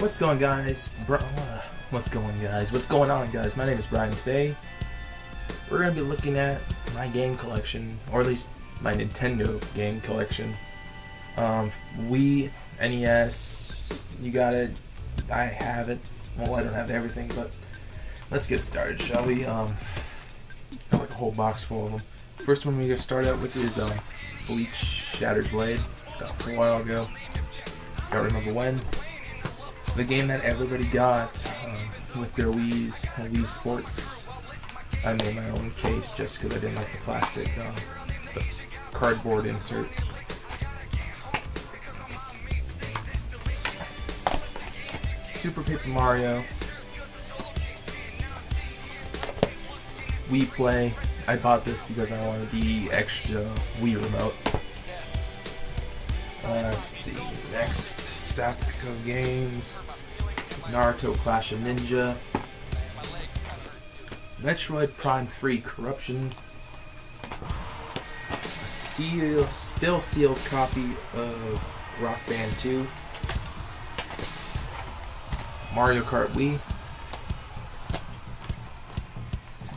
What's going, guys? What's going on, guys? My name is Brian. Today, we're going to be looking at my game collection, or at least my Nintendo game collection. Wii, NES, you got it. I have it. Well, I don't have everything, but let's get started, shall we? Got like a whole box full of them. First one we're going to start out with is Bleach Shattered Blade. That was a while ago. Don't remember when. The game that everybody got with their Wii's, Wii Sports. I made my own case just because I didn't like the plastic, the cardboard insert. Super Paper Mario. Wii Play. I bought this because I wanted the extra Wii remote. Let's see. Next stack of games. Naruto Clash of Ninja. Metroid Prime 3 Corruption. A still sealed copy of Rock Band 2. Mario Kart Wii.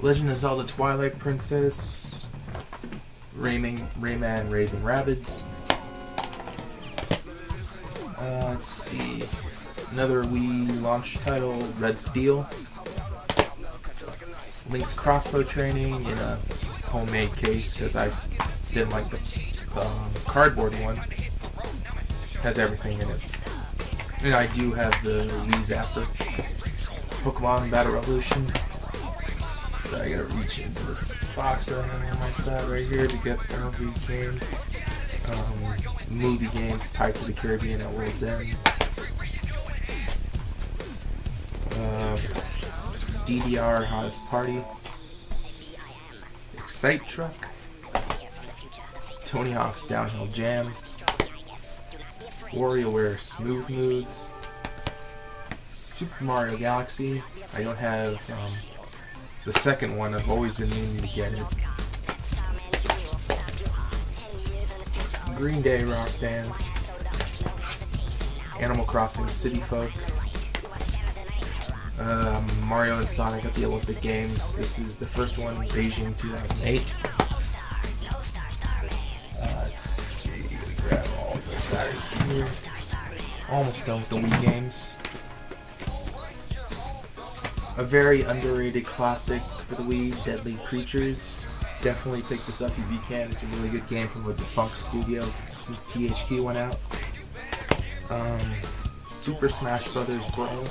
Legend of Zelda Twilight Princess. Rayman Raving Rabbids. Let's see. Another Wii launch title, Red Steel. Link's Crossbow Training in a homemade case because I didn't like the cardboard one. Has everything in it. And I do have the Wii Zapper. Pokemon Battle Revolution. So I gotta reach into this box that I have on my side right here to get every game. Movie game, Pirates of the Caribbean at World's End. DDR Hottest Party. Excite Truck. Tony Hawk's Downhill Jam. WarioWare Smooth Moods. Super Mario Galaxy. I don't have the second one. I've always been meaning to get it. Green Day Rock Band. Animal Crossing City Folk. Mario and Sonic at the Olympic Games. This is the first one, Beijing 2008. Let's see, grab all this out of here. Almost done with the Wii games. A very underrated classic for the Wii, Deadly Creatures. Definitely pick this up if you can. It's a really good game from a defunct studio since THQ went out. Super Smash Brothers Brawl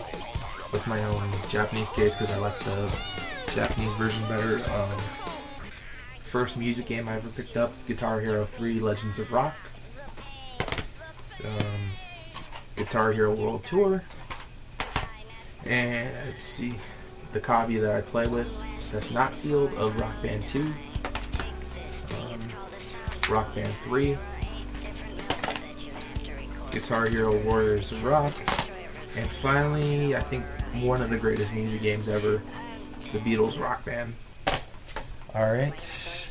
with my own Japanese case because I like the Japanese version better. First music game I ever picked up, Guitar Hero 3 Legends of Rock. Guitar Hero World Tour. And let's see, the copy that I play with that's not sealed of Rock Band 2. Rock Band 3, Guitar Hero Warriors of Rock, and finally, I think one of the greatest music games ever, the Beatles Rock Band. Alright,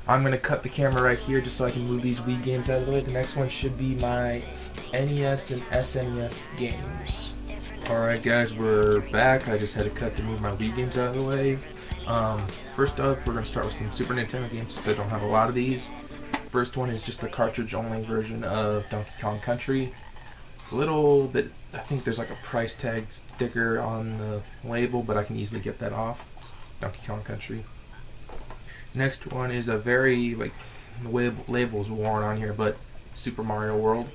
I'm going to cut the camera right here just so I can move these Wii games out of the way. The next one should be my NES and SNES games. Alright guys, we're back. I just had to cut to move my Wii games out of the way. First up, we're going to start with some Super Nintendo games since I don't have a lot of these. First one is just a cartridge-only version of Donkey Kong Country. A little bit, I think there's like a price tag sticker on the label, but I can easily get that off. Donkey Kong Country. Next one is a very, like, the label's worn on here, but Super Mario World.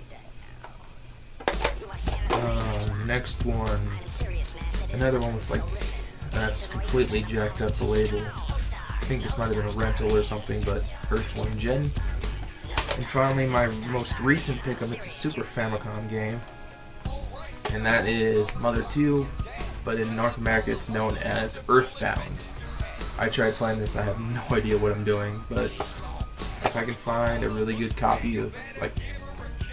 Next one, another one with like, that's completely jacked up the label. I think this might have been a rental or something, but Earthworm Jim. And finally, my most recent pickup, it's a Super Famicom game, and that is Mother 2, but in North America it's known as Earthbound. I tried playing this, I have no idea what I'm doing, but if I can find a really good copy of, like,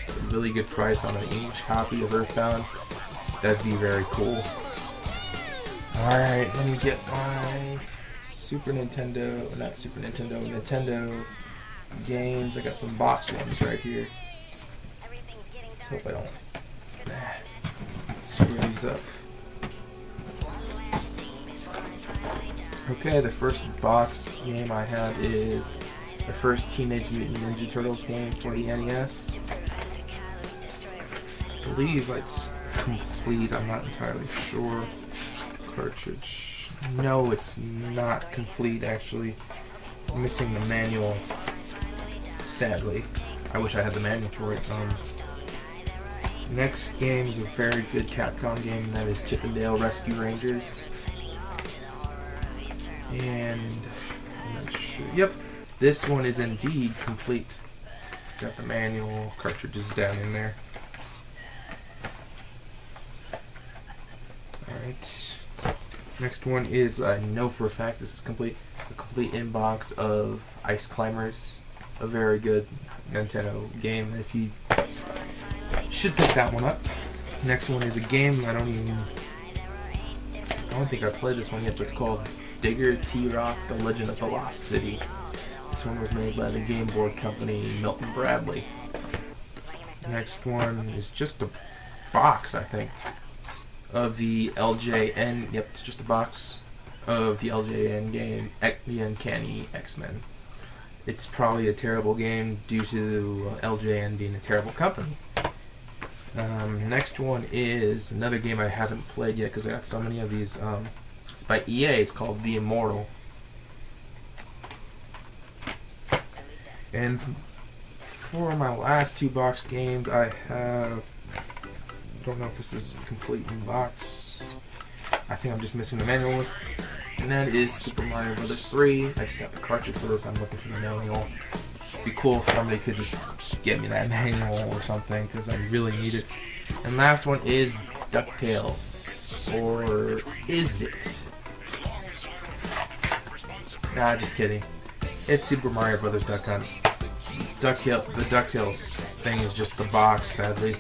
a really good price on an English copy of Earthbound, that'd be very cool. Alright, let me get my Nintendo games. I got some box ones right here. Let's hope I don't screw these up. Okay, the first box game I have is the first Teenage Mutant Ninja Turtles game for the NES. I believe it's complete, I'm not entirely sure. Cartridge. No, it's not complete actually. I'm missing the manual, sadly. I wish I had the manual for it. Next game is a very good Capcom game, and that is Chip 'n Dale Rescue Rangers. And I'm not sure. Yep, this one is indeed complete. Got the manual, cartridges down in there. Alright. Next one is, I know for a fact this is complete, a complete inbox of Ice Climbers. A very good Nintendo game. If you should pick that one up. Next one is a game I don't think I've played this one yet, but it's called Digger T-Rock: The Legend of the Lost City. This one was made by the Game Boy company Milton Bradley. Next one is just a box, I think, of the LJN. Yep, it's just a box of the LJN game, The Uncanny X-Men. It's probably a terrible game due to LJN being a terrible company. Next one is another game I haven't played yet because I got so many of these. It's by EA. It's called The Immortal. And for my last two box games, I have. I don't know if this is complete in box. I think I'm just missing the manual list. And that is Super Mario Bros. 3. I just have the cartridge for this. I'm looking for the manual. It'd be cool if somebody could just get me that manual or something, because I really need it. And last one is DuckTales. Or is it? Nah, just kidding. It's Super Mario Bros. Duck Hunt. The DuckTales thing is just the box, sadly.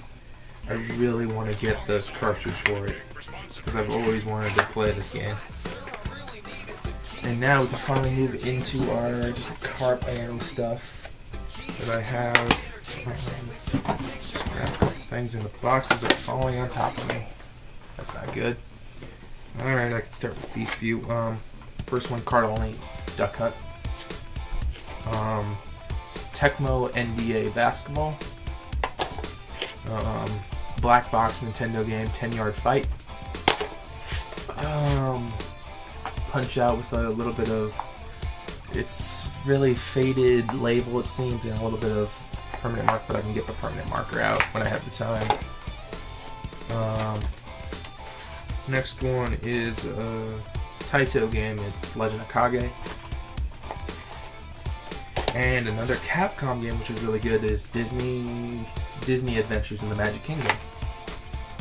I really want to get this cartridge for it, because I've always wanted to play this game. And now we can finally move into our just carp ammo stuff that I have. Just grab a couple things, and the boxes are falling on top of me. That's not good. Alright, I can start with these few. First one, card only, Duck Hunt. Tecmo NBA Basketball. Black box Nintendo game, 10-Yard Fight. Punch Out with a little bit of, it's really faded label it seems, and a little bit of permanent mark, but I can get the permanent marker out when I have the time. Next one is a Taito game, it's Legend of Kage. And another Capcom game which is really good is Disney Adventures in the Magic Kingdom.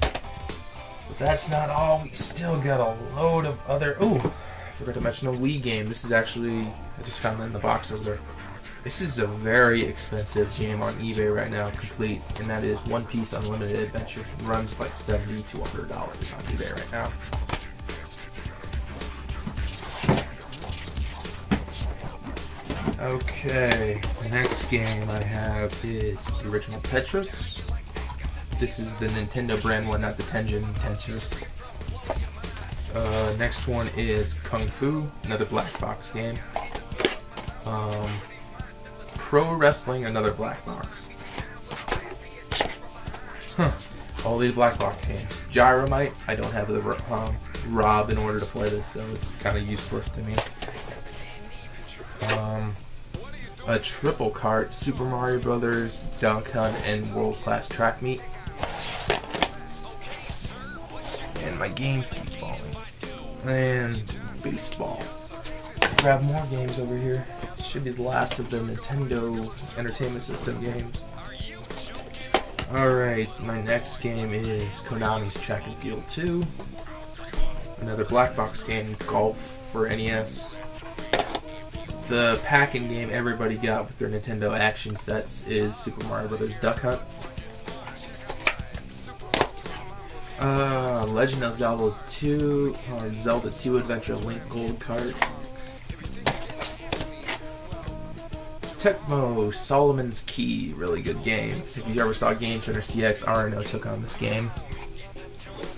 But that's not all, we still got a load of other, ooh, I forgot to mention a Wii game. This is actually, I just found that in the box over there. This is a very expensive game on eBay right now, complete, and that is One Piece Unlimited Adventure. It runs like $70 to $100 on eBay right now. Okay, the next game I have is the original Tetris. This is the Nintendo brand one, not the Tengen Tetris. Next one is Kung Fu, another black box game. Pro Wrestling, another black box. All these black box games. Gyromite, I don't have the ROB in order to play this, so it's kind of useless to me. A triple cart, Super Mario Brothers, Duck Hunt, and World Class Track Meet. And my games keep falling. And baseball. Grab more games over here. Should be the last of the Nintendo Entertainment System games. Alright, my next game is Konami's Track and Field 2. Another black box game, Golf for NES. The pack-in game everybody got with their Nintendo action sets is Super Mario Bros. Duck Hunt. Legend of Zelda 2, Zelda 2 Adventure Link Gold Card. Tecmo Solomon's Key, really good game. If you ever saw Game Center CX, RNO took on this game.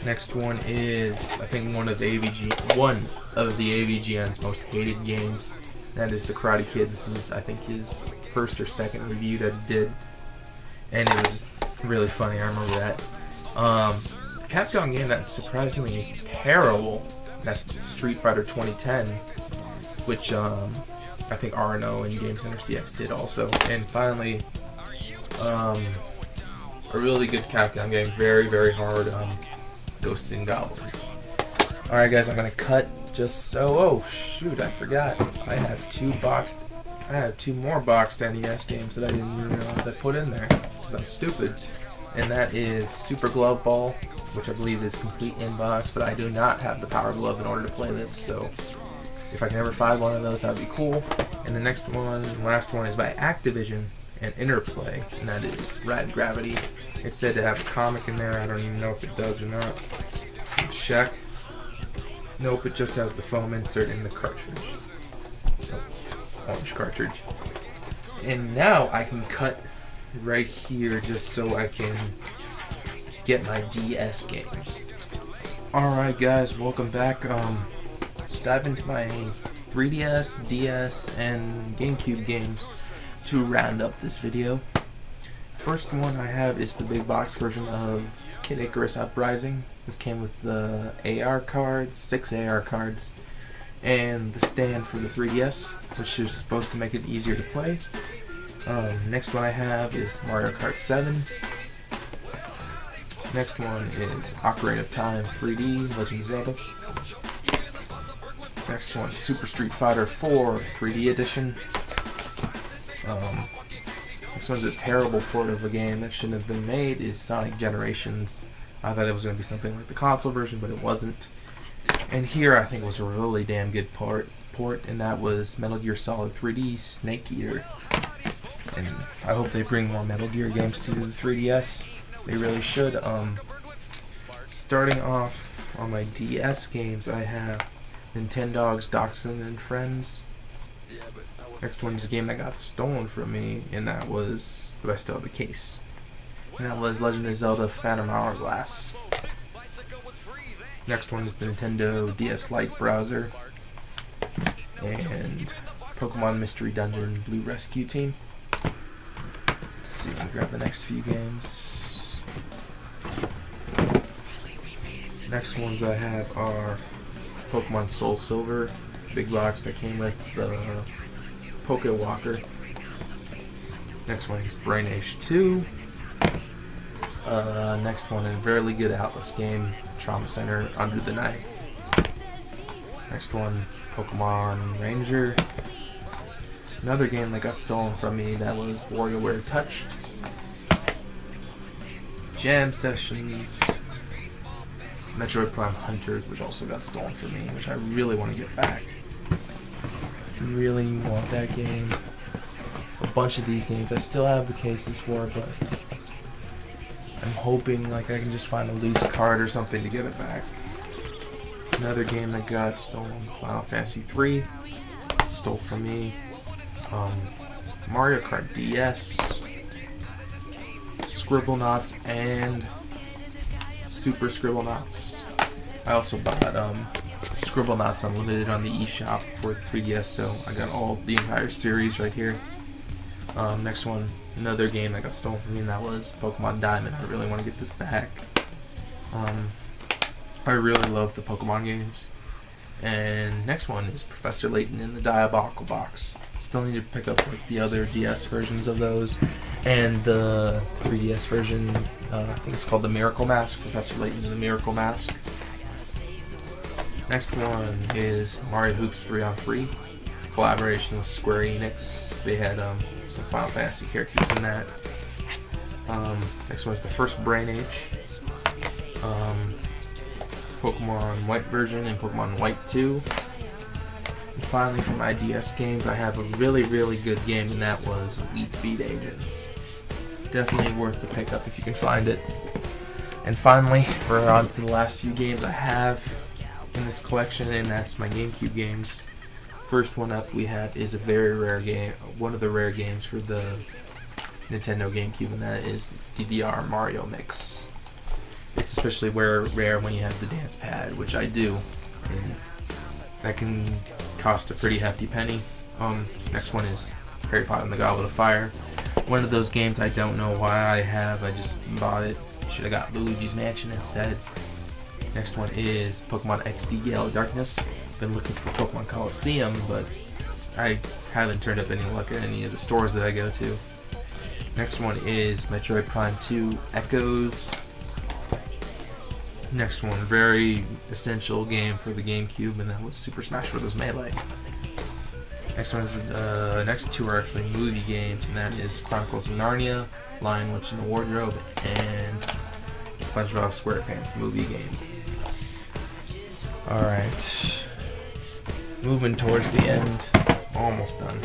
Next one is, I think, one of the AVGN's most hated games. That is the Karate Kid. This was, I think, his first or second review that he did, and it was really funny. I remember that. Capcom game that surprisingly is terrible. That's Street Fighter 2010, which I think RNO and Game Center CX did also. And finally, a really good Capcom game, very, very hard, Ghosts and Goblins. Alright guys, I'm gonna cut just so, oh shoot, I forgot. I have two more boxed NES games that I didn't even realize I put in there, because I'm stupid. And that is Super Glove Ball, which I believe is complete in-box, but I do not have the Power Glove in order to play this, so if I can ever find one of those, that would be cool. And the next one, last one, is by Activision and Interplay, and that is Rad Gravity. It's said to have a comic in there. I don't even know if it does or not. Check. Nope, it just has the foam insert in the cartridge. Orange cartridge. And now I can cut right here just so I can get my DS games. Alright guys, welcome back. Let's dive into my 3DS, DS, and GameCube games to round up this video. First one I have is the big box version of Kid Icarus Uprising. This came with the AR cards, 6 AR cards, and the stand for the 3DS, which is supposed to make it easier to play. Next one I have is Mario Kart 7. Next one is Ocarina of Time 3D, Legend of Zelda. Next one, Super Street Fighter 4 3D Edition. This one's a terrible port of a game that shouldn't have been made, is Sonic Generations. I thought it was going to be something like the console version, but it wasn't. And here I think was a really damn good port, and that was Metal Gear Solid 3D Snake Eater. And I hope they bring more Metal Gear games to the 3DS. They really should. Starting off on my DS games, I have Nintendogs, Dachshund and Friends. Next one is a game that got stolen from me, and that was, but I still have the case. And that was Legend of Zelda Phantom Hourglass. Next one is the Nintendo DS Lite browser, and Pokemon Mystery Dungeon Blue Rescue Team. Let's see, let me grab the next few games. Next ones I have are Pokemon Soul Silver, big box that came with the Poke Walker. Next one is Brain Age 2. Next one is a very good Atlas game, Trauma Center Under the Knife. Next one, Pokemon Ranger. Another game that got stolen from me, that was WarioWare Touched. Jam Sessions. Metroid Prime Hunters, which also got stolen from me, which I really want to get back. Really want that game. A bunch of these games I still have the cases for, but I'm hoping like I can just find a loose card or something to get it back. Another game that got stolen, Final Fantasy 3, stole from me. Mario Kart DS, Scribblenauts, and Super Scribblenauts. I also bought Scribblenauts Unlimited on the eShop for the 3DS, so I got all the entire series right here. Next one, another game that got stolen from me, and that was Pokemon Diamond. I really want to get this back. I really love the Pokemon games. And next one is Professor Layton in the Diabolical Box. Still need to pick up like the other DS versions of those, and the 3DS version. I think it's called the Miracle Mask. Professor Layton in the Miracle Mask. Next one is Mario Hoops 3-on-3, collaboration with Square Enix. They had some Final Fantasy characters in that. Next one is the first Brain Age, Pokemon White version, and Pokemon White 2. And finally, for my DS games, I have a really good game, and that was Elite Beat Agents. Definitely worth the pickup if you can find it. And finally, we're on to the last few games I have in this collection, and that's my GameCube games. First one up we have is a very rare game, one of the rare games for the Nintendo GameCube, and that is DDR Mario Mix. It's especially rare when you have the dance pad, which I do. And that can cost a pretty hefty penny. Next one is Harry Potter and the Goblet of Fire. One of those games I don't know why I have. I just bought it. Should have got Luigi's Mansion instead. Next one is Pokemon XD Gale of Darkness. Been looking for Pokemon Coliseum, but I haven't turned up any luck at any of the stores that I go to. Next one is Metroid Prime 2 Echoes. Next one, very essential game for the GameCube, and that was Super Smash Bros. Melee. Next one is, next two are actually movie games, and that is Chronicles of Narnia, Lion, Witch, and the Wardrobe, and SpongeBob SquarePants movie game. Alright. Moving towards the end. Almost done.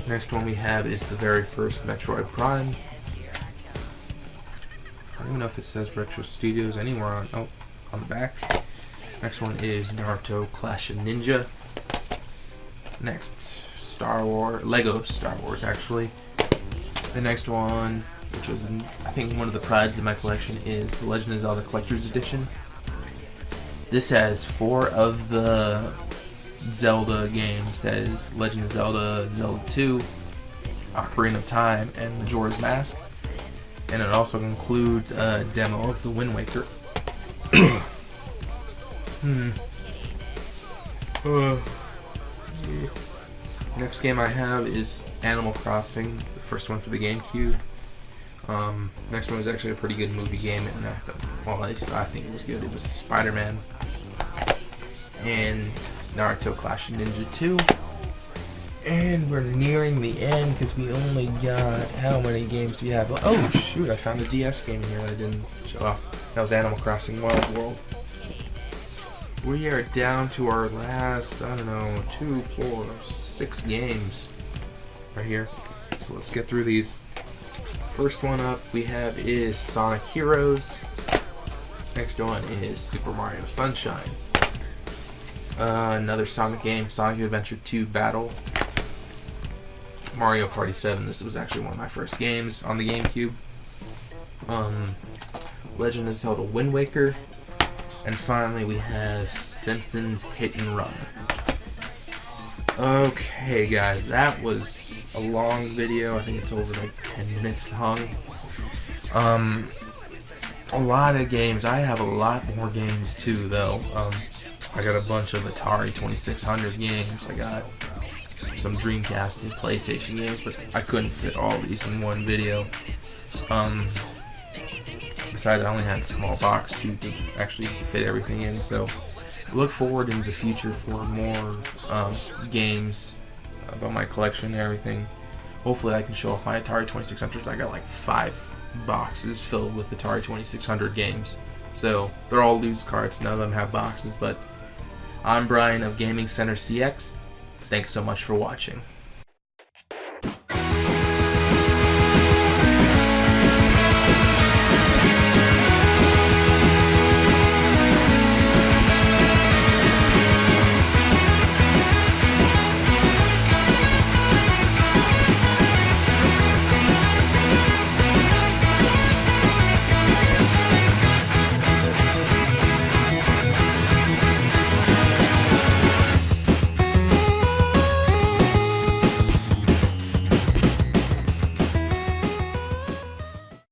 Next one we have is the very first Metroid Prime. I don't even know if it says Retro Studios anywhere on the back. Next one is Naruto Clash of Ninja. Next, Lego Star Wars actually. The next one, which was I think one of the prides of my collection, is the Legend of Zelda Collector's Edition. This has 4 of the Zelda games, that is Legend of Zelda, Zelda 2, Ocarina of Time, and Majora's Mask. And it also includes a demo of the Wind Waker. Next game I have is Animal Crossing, the first one for the GameCube. Next one was actually a pretty good movie game, and well, at least I think it was good. It was Spider-Man and Naruto Clash of Ninja 2. And we're nearing the end because we only got, how many games do we have? Oh shoot, I found a DS game in here that I didn't show off. That was Animal Crossing Wild World. We are down to our last, 2, 4, 6 games right here. So let's get through these. First one up we have is Sonic Heroes. Next one is Super Mario Sunshine. Another Sonic game, Sonic Adventure 2 Battle. Mario Party 7, this was actually one of my first games on the GameCube. Legend of Zelda Wind Waker. And finally we have Simpsons Hit and Run. Okay guys, that was a long video. I think it's over like 10 minutes long. A lot of games. I have a lot more games too though. I got a bunch of Atari 2600 games. I got some Dreamcast and PlayStation games, but I couldn't fit all these in one video. Besides, I only had a small box to actually fit everything in, so look forward in the future for more games about my collection and everything. Hopefully I can show off my Atari 2600s. I got like 5 boxes filled with Atari 2600 games. So they're all loose carts, none of them have boxes, but I'm Brian of Gaming Center CX. Thanks so much for watching.